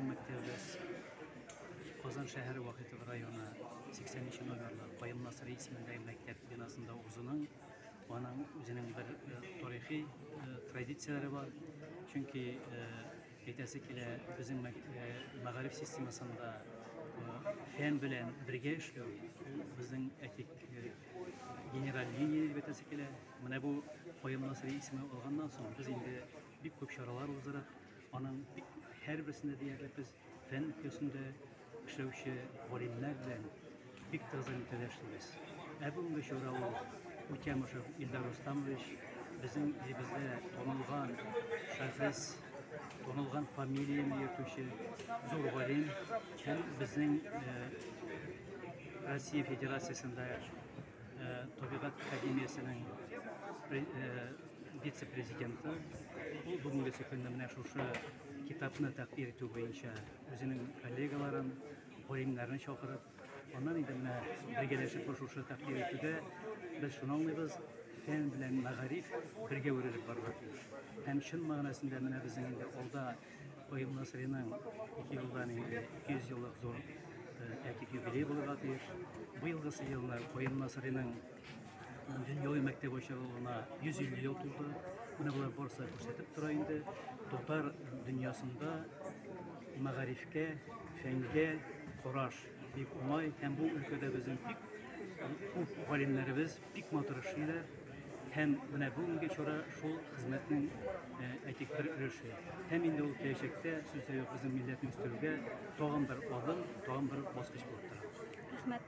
bizim mektebimiz Kazan şehri vakıtı rayonu 82 numaralı Koyun Nasırı ismindeki mektep binasında uzunun onun özünün bir tarihi tradisiyaları var. Çünkü yetersek ile bizim mağarif sistemasında fen bilen birge işliyor. Bizim etik generalliği yetersek ile bu Koyun Nasırı ismi olgandan sonra biz indi bir köp şaralar uzarak onun her birisinde diğerler biz fen ülkesinde işlevşi volimler bilen bir tazarım telaşlıyız. Ebun ve şura o ülkemiz İldar Ostamoviç bizim bizde tonulgan şahıs, tonulgan familiyemi yırtuşu zor volim hem bizim Rusya Federasyası'nda Tabiat Akademiyası'nın vitse-prezidenti bugünkü sekundamına şu kitabını takdir ettiği boyunca özünün kollegaların volimlerini çağırıp ondan indimine birgeleşip şu takdir ettiğinde biz şunu anlıyoruz fen bilen mağarif birge öğrenip barbatıyor. Hem şın manasında mene bizim indi olda Koyun Nasırı'nın 2 yıldan 200 yıllık zor erkek yübeley bulup atıyor. Bu yılgısı yılına Koyun Nasırı'nın Dünya Mektebi Oşağı'na 150 yıl tuttu. Buna bular borsa ko'rsatib turaydı. Totar dünyasında mağarifke, fenge, koraş bir umay hem bu ülkede bizim pek alimlerimiz pek matırışıyla hem bugünkü çora şu hizmetin etik bir ürüşü. Hem indi o gelecekte sözde yok bizim milletin üstürüge doğan bir adım, doğan bir basqıç bulup turadi. Rahmat.